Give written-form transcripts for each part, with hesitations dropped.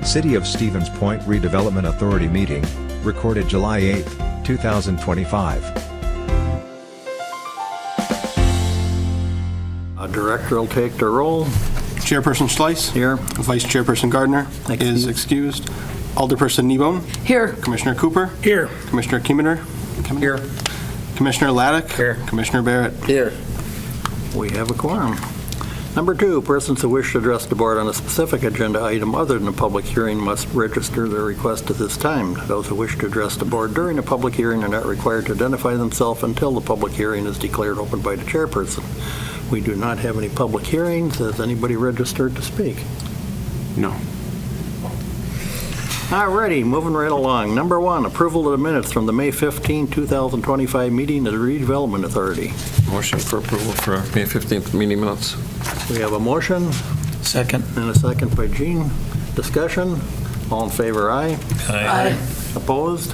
City of Stevens Point Redevelopment Authority meeting, recorded July 8, 2025. Director will take the roll. Chairperson Schleiss. Here. Vice Chairperson Gardner is excused. Alderperson Kneebone. Here. Commissioner Cooper. Here. Commissioner Kiemeter. Here. Commissioner Laddick. Here. Commissioner Barrett. Here. We have a quorum. Number 2, persons who wish to address the board on a specific agenda item other than a public hearing must register their request at this time. Those who wish to address the board during a public hearing are not required to identify themselves until the public hearing is declared open by the chairperson. We do not have any public hearings. Has anybody registered to speak? No. All righty, moving right along. Number 1, approval of the minutes from the May 15, 2025 meeting of the Redevelopment Authority. Motion for approval for May 15th meeting minutes. We have a motion. Second. And a second by Gene. Discussion. All in favor, aye. Aye. Opposed?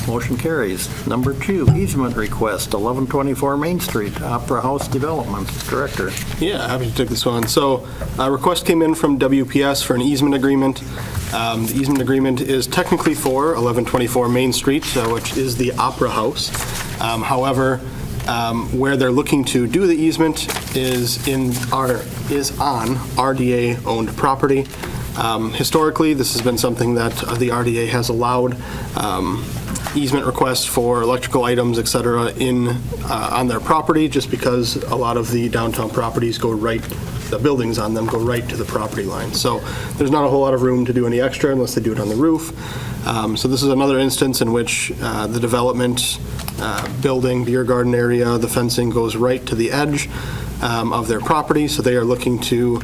Motion carries. Number 2, easement request, 1124 Main Street, Opera House Development. Director. Yeah, happy to take this one. So a request came in from WPS for an easement agreement. The easement agreement is technically for 1124 Main Street, which is the Opera House. However, where they're looking to do the easement is on RDA-owned property. Historically, this has been something that the RDA has allowed easement requests for electrical items, et cetera, on their property, just because a lot of the downtown properties the buildings on them go right to the property line. So there's not a whole lot of room to do any extra unless they do it on the roof. So this is another instance in which the development, building, beer garden area, the fencing goes right to the edge of their property. So they are looking to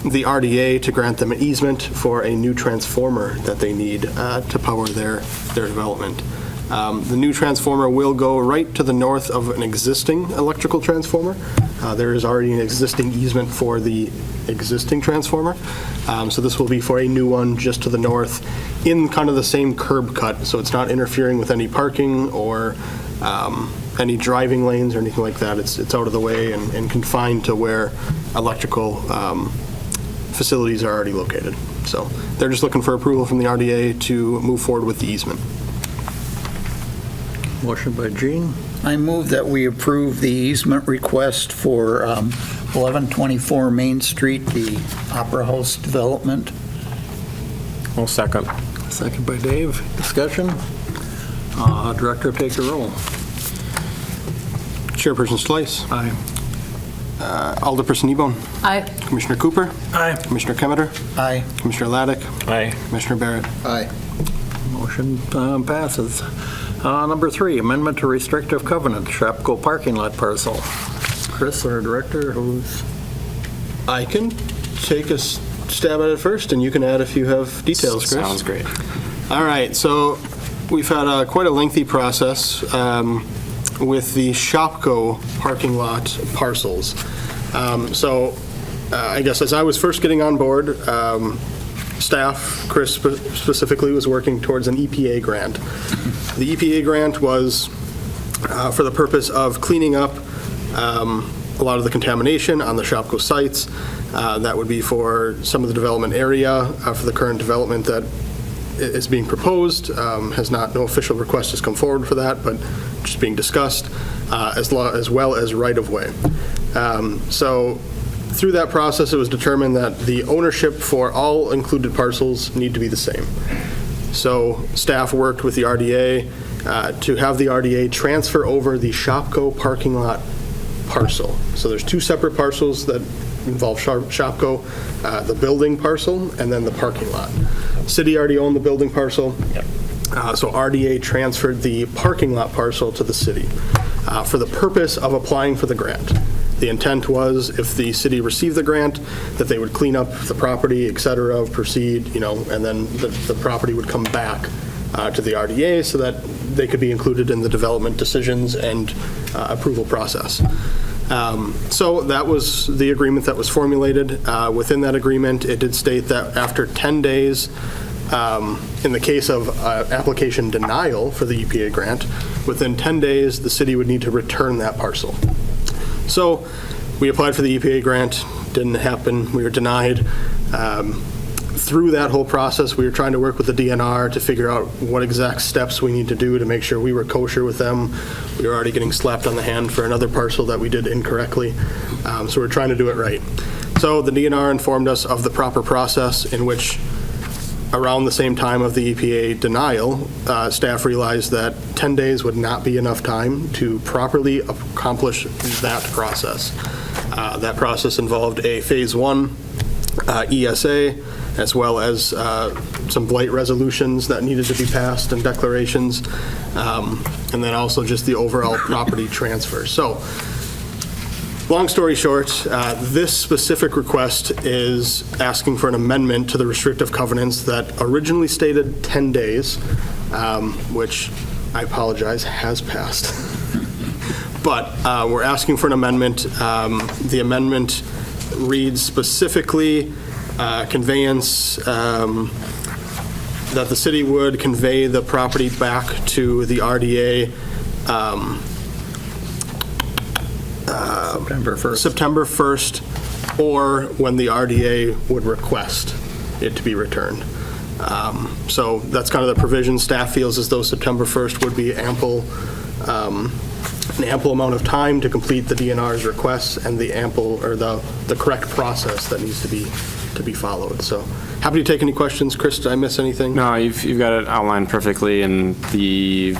the RDA to grant them an easement for a new transformer that they need to power their development. The new transformer will go right to the north of an existing electrical transformer. There is already an existing easement for the existing transformer. So this will be for a new one just to the north in kind of the same curb cut. So it's not interfering with any parking or any driving lanes or anything like that. It's out of the way and confined to where electrical facilities are already located. So they're just looking for approval from the RDA to move forward with the easement. Motion by Gene. I move that we approve the easement request for 1124 Main Street, the Opera House development. I'll second. Second by Dave. Discussion. Director, take the roll. Chairperson Schleiss. Aye. Alderperson Kneebone. Aye. Commissioner Cooper. Aye. Commissioner Kiemeter. Aye. Commissioner Laddick. Aye. Commissioner Barrett. Aye. Motion passes. Number 3, amendment to restrictive covenant, Shopko parking lot parcel. Chris, our director, who's... I can take a stab at it first, and you can add if you have details, Chris. Sounds great. All right, so we've had quite a lengthy process with the Shopko parking lot parcels. I guess as I was first getting on board, staff, Chris specifically, was working towards an EPA grant. The EPA grant was for the purpose of cleaning up a lot of the contamination on the Shopko sites. That would be for some of the development area for the current development that is being proposed. No official request has come forward for that, but just being discussed, as well as right-of-way. So through that process, it was determined that the ownership for all included parcels need to be the same. So staff worked with the RDA to have the RDA transfer over the Shopko parking lot parcel. So there's 2 separate parcels that involve Shopko, the building parcel and then the parking lot. City already owned the building parcel. Yep. So RDA transferred the parking lot parcel to the city for the purpose of applying for the grant. The intent was, if the city received the grant, that they would clean up the property, et cetera, proceed, and then the property would come back to the RDA so that they could be included in the development decisions and approval process. So that was the agreement that was formulated. Within that agreement, it did state that after 10 days, in the case of application denial for the EPA grant, within 10 days, the city would need to return that parcel. So we applied for the EPA grant, didn't happen, we were denied. through that whole process, we were trying to work with the DNR to figure out what exact steps we need to do to make sure we were kosher with them. We were already getting slapped on the hand for another parcel that we did incorrectly. So we're trying to do it right. So the DNR informed us of the proper process, in which around the same time of the EPA denial, staff realized that 10 days would not be enough time to properly accomplish that process. That process involved a Phase 1 ESA, as well as some blight resolutions that needed to be passed and declarations, and then also just the overall property transfer. So, long story short, this specific request is asking for an amendment to the restrictive covenants that originally stated 10 days, which I apologize, has passed. But we're asking for an amendment. The amendment reads specifically conveyance, that the city would convey the property back to the RDA September 1st, or when the RDA would request it to be returned. So that's kind of the provision. Staff feels as though September 1st would be an ample amount of time to complete the DNR's requests and the correct process that needs to be followed. So happy to take any questions. Chris, did I miss anything? No, you've got it outlined perfectly, and the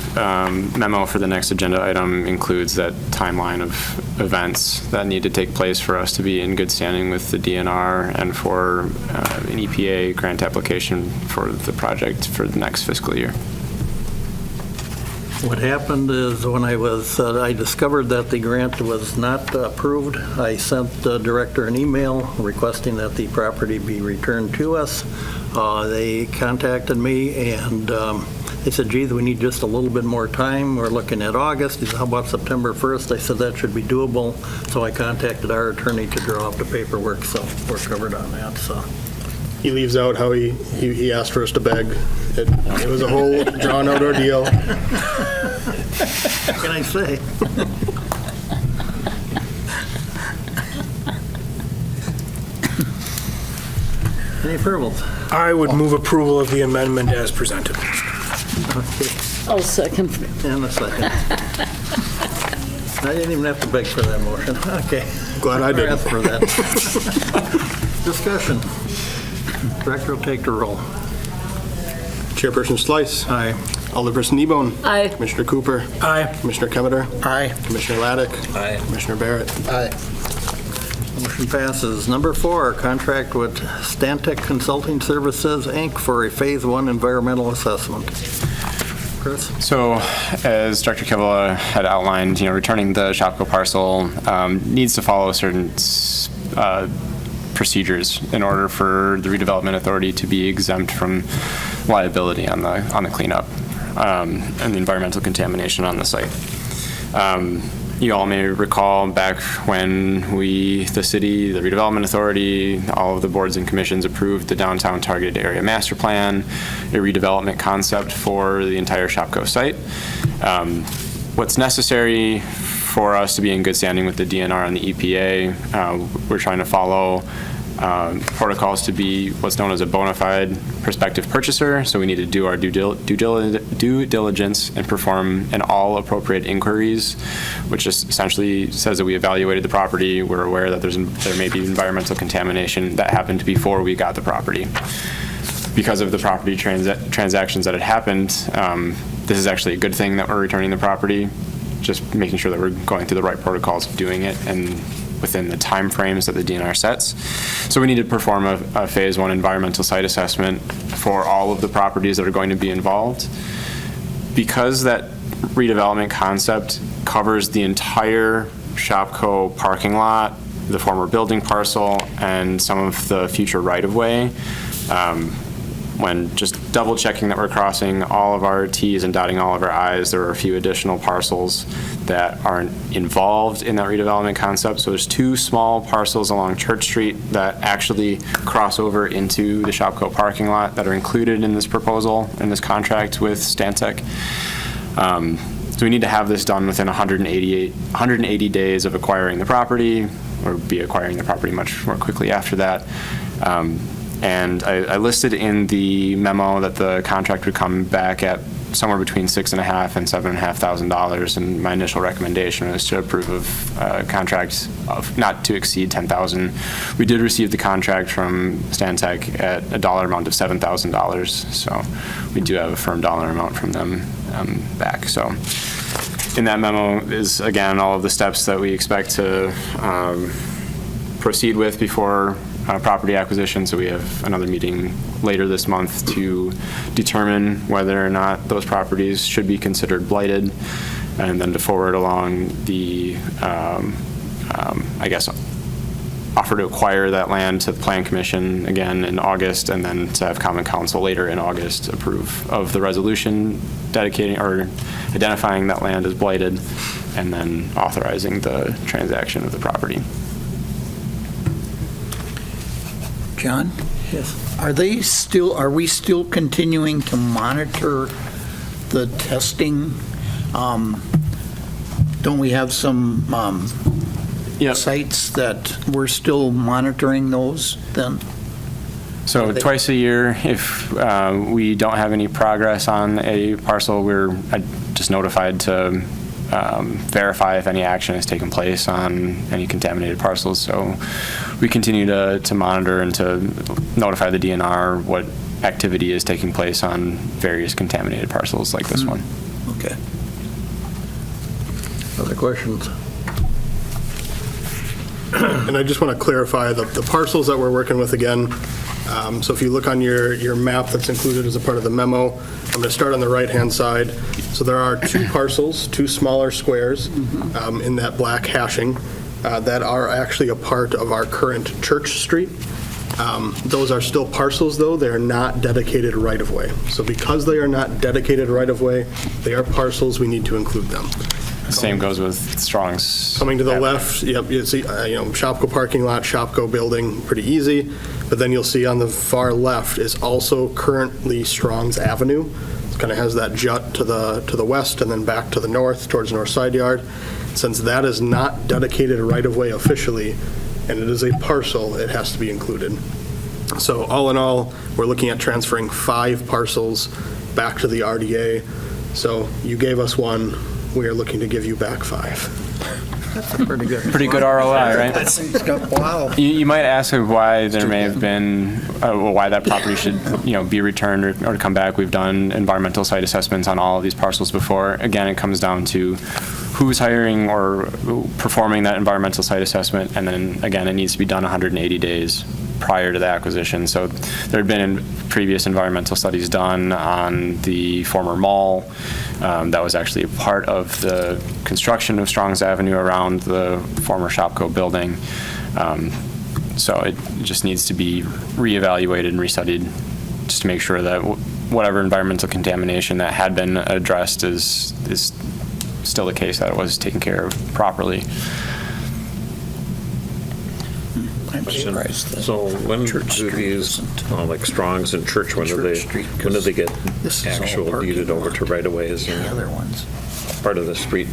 memo for the next agenda item includes that timeline of events that need to take place for us to be in good standing with the DNR and for an EPA grant application for the project for the next fiscal year. What happened is when I discovered that the grant was not approved, I sent the director an email requesting that the property be returned to us. They contacted me and they said, gee, we need just a little bit more time. We're looking at August. He said, how about September 1st? I said that should be doable. So I contacted our attorney to draw up the paperwork, so we're covered on that. So He leaves out how he asked for us to beg. It was a whole drawn-out ordeal. what can I say? Any approvals? I would move approval of the amendment as presented. Okay. I'll second. And a second. I didn't even have to beg for that motion. Okay. Glad I didn't. Ask for that. Discussion. Director will take the roll. Chairperson Slice. Aye. Alderperson Kneebone. Aye. Commissioner Cooper. Aye. Commissioner Kemeter. Aye. Commissioner Laddick. Aye. Commissioner Barrett. Aye. Motion passes. Number 4, contract with Stantec Consulting Services, Inc. for a Phase 1 environmental assessment. Chris? So, as Director Kivela had outlined, returning the Shopko parcel needs to follow certain procedures in order for the Redevelopment Authority to be exempt from liability on the cleanup and the environmental contamination on the site. You all may recall back when the city, the Redevelopment Authority, all of the boards and commissions approved the Downtown Targeted Area Master Plan, a redevelopment concept for the entire Shopko site. What's necessary for us to be in good standing with the DNR and the EPA, we're trying to follow protocols to be what's known as a bona fide prospective purchaser. So we need to do our due diligence and perform all appropriate inquiries, which just essentially says that we evaluated the property. We're aware that there may be environmental contamination that happened before we got the property. Because of the property transactions that had happened, this is actually a good thing that we're returning the property, just making sure that we're going through the right protocols of doing it and within the time frames that the DNR sets. So we need to perform a Phase 1 environmental site assessment for all of the properties that are going to be involved. Because that redevelopment concept covers the entire Shopko parking lot, the former building parcel, and some of the future right-of-way, when just double checking that we're crossing all of our T's and dotting all of our I's, there are a few additional parcels that aren't involved in that redevelopment concept. So there's 2 small parcels along Church Street that actually cross over into the Shopko parking lot that are included in this proposal, in this contract with Stantec. So we need to have this done within 180 days of acquiring the property, or be acquiring the property much more quickly after that. And I listed in the memo that the contract would come back at somewhere between $6,500 and $7,500, and my initial recommendation was to approve of contracts of not to exceed $10,000. We did receive the contract from Stantec at a dollar amount of $7,000, so we do have a firm dollar amount from them back. So in that memo is, again, all of the steps that we expect to proceed with before property acquisition. So we have another meeting later this month to determine whether or not those properties should be considered blighted, and then to forward along the, I guess, offer to acquire that land to the Plan Commission again in August, and then to have Common Council later in August approve of the resolution dedicating or identifying that land as blighted, and then authorizing the transaction of the property. John? Yes. Are we still continuing to monitor the testing? Don't we have some Yep. sites that we're still monitoring those then? So twice a year, if we don't have any progress on a parcel, we're just notified to verify if any action has taken place on any contaminated parcels. So we continue to monitor and to notify the DNR what activity is taking place on various contaminated parcels like this one. Okay. Other questions? And I just want to clarify the parcels that we're working with again. So if you look on your map that's included as a part of the memo, I'm going to start on the right-hand side. So there are two parcels, two smaller squares in that black hashing that are actually a part of our current Church Street. Those are still parcels, though. They are not dedicated right-of-way. So because they are not dedicated right-of-way, they are parcels. We need to include them. The same goes with Strong's. Coming to the left, yep, you see, Shopko parking lot, Shopko building, pretty easy. But then you'll see on the far left is also currently Strong's Avenue. It kind of has that jut to the west and then back to the north towards North Side Yard. Since that is not dedicated right-of-way officially, and it is a parcel, it has to be included. So all in all, we're looking at transferring 5 parcels back to the RDA. So you gave us one. We are looking to give you back 5. That's a pretty good. Pretty good ROI, right? Wow. You might ask why there may have been, why that property should, be returned or come back. We've done environmental site assessments on all of these parcels before. Again, it comes down to who's hiring or performing that environmental site assessment, and then, again, it needs to be done 180 days prior to the acquisition. So there had been previous environmental studies done on the former mall. That was actually a part of the construction of Strong's Avenue around the former Shopko building. So it just needs to be reevaluated and restudied just to make sure that whatever environmental contamination that had been addressed is still the case, that it was taken care of properly. So when do these, like Strong's and Church, when do they get actual deeded over to right-of-ways The and other ones. part of the street?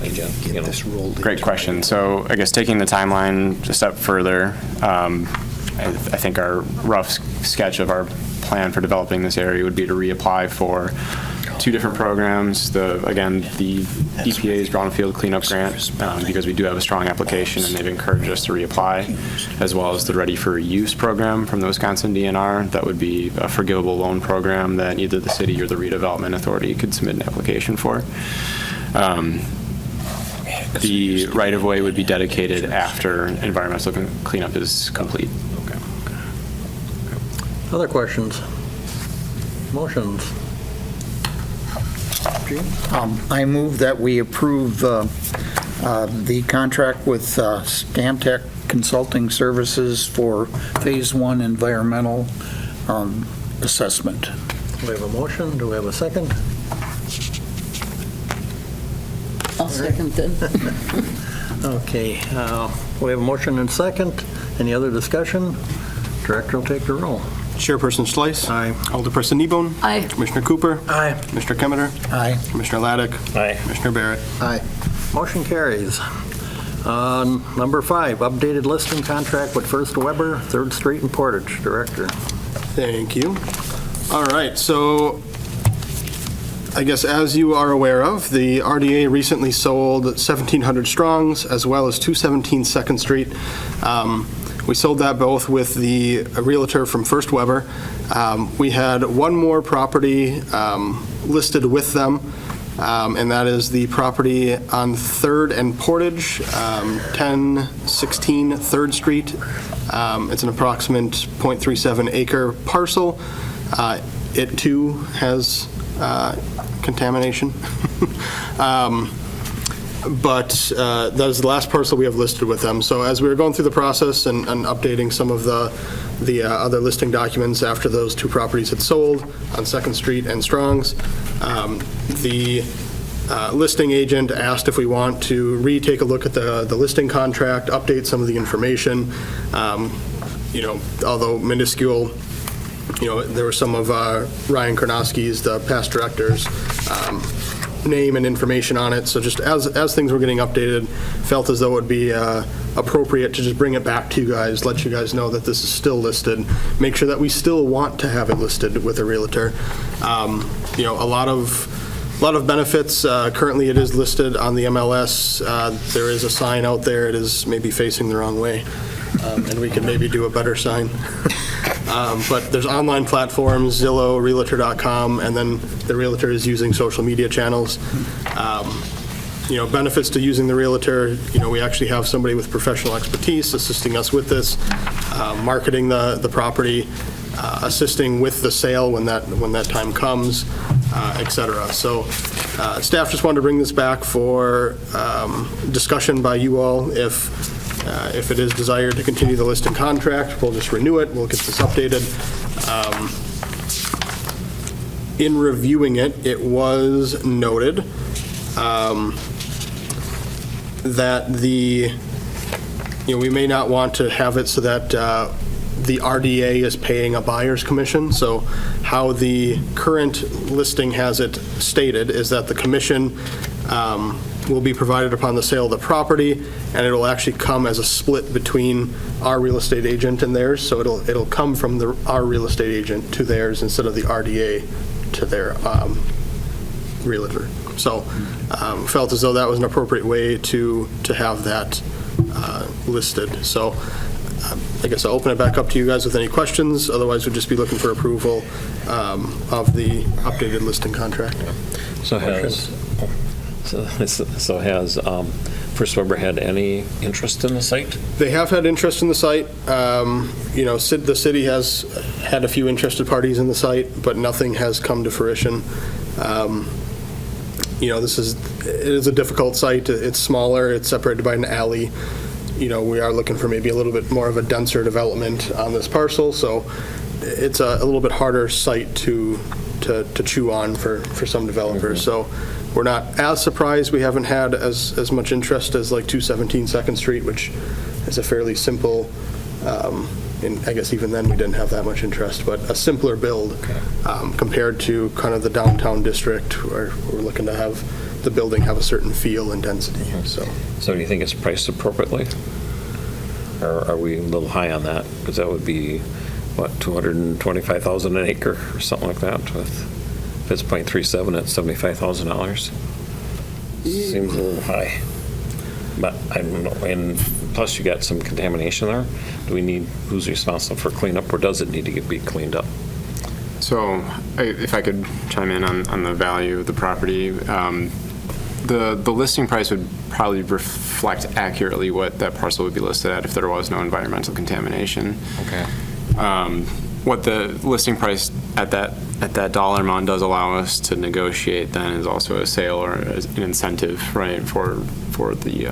Again, Get this rolled Great into question. So I guess taking the timeline a step further, I think our rough sketch of our plan for developing this area would be to reapply for 2 different programs. Again, the EPA's Brownfield Cleanup Grant, because we do have a strong application and they've encouraged us to reapply, as well as the Ready for Use program from the Wisconsin DNR. That would be a forgivable loan program that either the city or the Redevelopment Authority could submit an application for. The right-of-way would be dedicated after environmental cleanup is complete. Other questions? Motions? I move that we approve the contract with Stantec Consulting Services for Phase 1 environmental assessment. Do we have a motion? Do we have a second? I'll second it. Okay, we have a motion and second. Any other discussion? Director will take the roll. Chairperson Schleiss. Aye. Alderperson Kneebone. Aye. Commissioner Cooper. Aye. Commissioner Kemeter. Aye. Commissioner Laddick. Aye. Commissioner Barrett. Aye. Motion carries. Number 5, updated listing contract with First Weber, 3rd Street and Portage. Director. Thank you. All right, so I guess as you are aware of, the RDA recently sold 1,700 Strongs as well as 217 2nd Street. We sold that both with the realtor from First Weber. We had one more property listed with them, and that is the property on 3rd and Portage, 1016 3rd Street. It's an approximate .37 acre parcel. It too has contamination. But that is the last parcel we have listed with them. So as we were going through the process and updating some of the other listing documents after those two properties had sold on 2nd Street and Strong's, the listing agent asked if we want to retake a look at the listing contract, update some of the information. Although minuscule, there were some of Ryan Karnowski's, the past director's, name and information on it. So just as things were getting updated, felt as though it would be appropriate to just bring it back to you guys, let you guys know that this is still listed, make sure that we still want to have it listed with a realtor. A lot of benefits. Currently it is listed on the MLS. There is a sign out there. It is maybe facing the wrong way. And we can maybe do a better sign. But there's online platforms, Zillow, Realtor.com, and then the realtor is using social media channels. Benefits to using the realtor, we actually have somebody with professional expertise assisting us with this, marketing the property, assisting with the sale when that time comes, et cetera. So staff just wanted to bring this back for discussion by you all. If it is desired to continue the listing contract, we'll just renew it. We'll get this updated. In reviewing it, it was noted that we may not want to have it so that the RDA is paying a buyer's commission. So how the current listing has it stated is that the commission will be provided upon the sale of the property, and it'll actually come as a split between our real estate agent and theirs. So it'll come from our real estate agent to theirs instead of the RDA to their realtor. So felt as though that was an appropriate way to have that listed. So I guess I'll open it back up to you guys with any questions. Otherwise, we'd just be looking for approval of the updated listing contract. So has First Weber had any interest in the site? They have had interest in the site. The city has had a few interested parties in the site, but nothing has come to fruition. It is a difficult site. It's smaller. It's separated by an alley. We are looking for maybe a little bit more of a denser development on this parcel, so it's a little bit harder site to chew on for some developers. So we're not as surprised we haven't had as much interest as like 217 2nd Street, which is a fairly simple, and I guess even then we didn't have that much interest, but a simpler build compared to kind of the downtown district where we're looking to have the building have a certain feel and density. So do you think it's priced appropriately? Or are we a little high on that? Because that would be, what, $225,000 an acre or something like that? If it's .37 at $75,000, seems a little high. But I don't know. And plus, you got some contamination there. Who's responsible for cleanup, or does it need to be cleaned up? So if I could chime in on the value of the property, the listing price would probably reflect accurately what that parcel would be listed at if there was no environmental contamination. Okay. What the listing price at that dollar amount does allow us to negotiate then is also a sale or an incentive, right, for the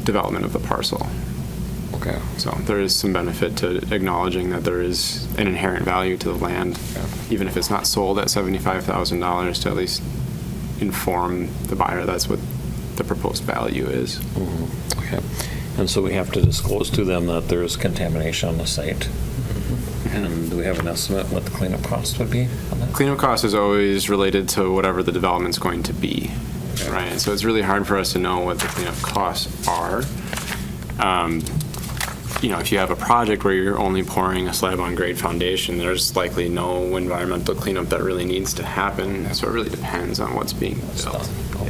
development of the parcel. Okay. So there is some benefit to acknowledging that there is an inherent value to the land, even if it's not sold at $75,000, to at least inform the buyer that's what the proposed value is. Mm-hmm. Okay. And so we have to disclose to them that there is contamination on the site. And do we have an estimate what the cleanup cost would be on that? Cleanup cost is always related to whatever the development's going to be. right? So it's really hard for us to know what the cleanup costs are. If you have a project where you're only pouring a slab on grade foundation, there's likely no environmental cleanup that really needs to happen. So it really depends on what's being built. Yeah.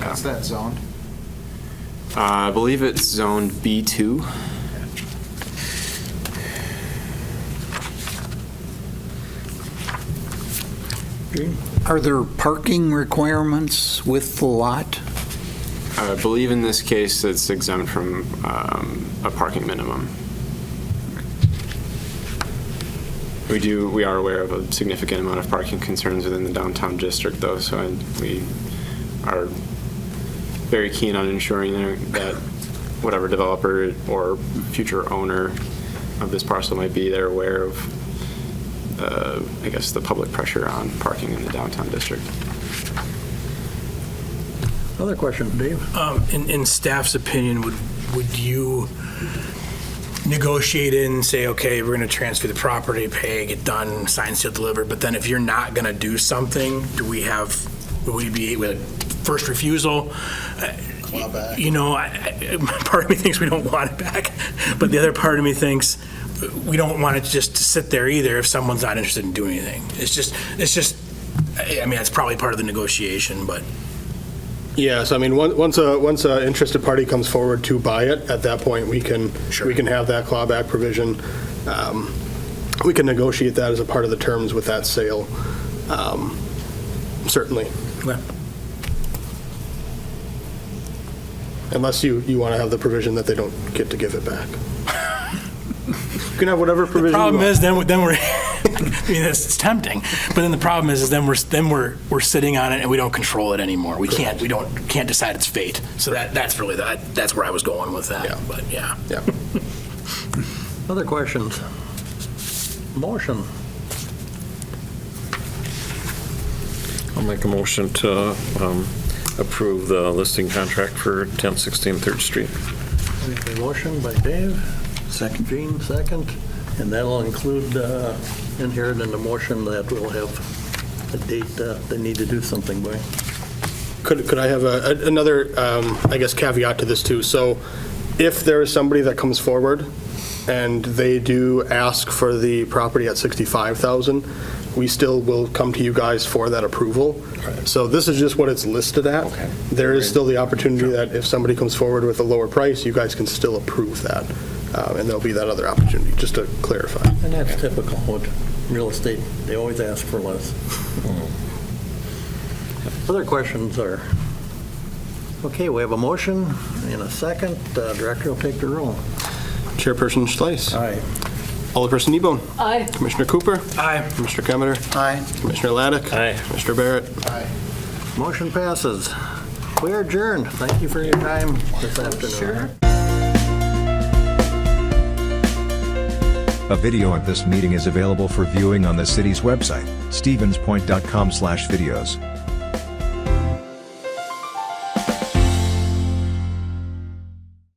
What's that zoned? I believe it's zoned B2. Are there parking requirements with the lot? I believe in this case it's exempt from a parking minimum. We are aware of a significant amount of parking concerns within the downtown district, though, so we are very keen on ensuring that whatever developer or future owner of this parcel might be, they're aware of, I guess, the public pressure on parking in the downtown district. Other questions, Dave? In staff's opinion, would you negotiate in and say, okay, we're going to transfer the property, pay, get done, sign, seal, delivered, but then if you're not going to do something, would we be with first refusal? Part of me thinks we don't want it back, but the other part of me thinks we don't want it just to sit there either if someone's not interested in doing anything. It's just, that's probably part of the negotiation, but. Yes, I mean, once an interested party comes forward to buy it, at that point, we can have that clawback provision. We can negotiate that as a part of the terms with that sale, certainly. Okay. Unless you want to have the provision that they don't get to give it back. You can have whatever provision The problem you want. is, then we're, it's tempting, but then the problem is then we're sitting on it and we don't control it anymore. We can't decide its fate. So that's really that's where I was going with that. Yeah. But yeah. Yeah. Other questions? Motion. I'll make a motion to approve the listing contract for 1016 3rd Street. A motion by Dave. Second. Gene, second. And that'll include inherent in the motion that we'll have a date they need to do something by. Could I have another, I guess, caveat to this too? So if there is somebody that comes forward and they do ask for the property at $65,000, we still will come to you guys for that approval. Right. So this is just what it's listed at. Okay. There is still the opportunity that if somebody comes forward with a lower price, you guys can still approve that. And there'll be that other opportunity, just to clarify. And that's typical with real estate. They always ask for less. Other questions are, okay, we have a motion and a second. Director will take the roll. Chairperson Schleiss. Aye. Alderperson Kneebone. Aye. Commissioner Cooper. Aye. Commissioner Kemeter. Aye. Commissioner Laddick. Aye. Commissioner Barrett. Motion passes. We are adjourned. Thank you for your time this afternoon. Sure. A video of this meeting is available for viewing on the city's website, stevenspoint.com/videos.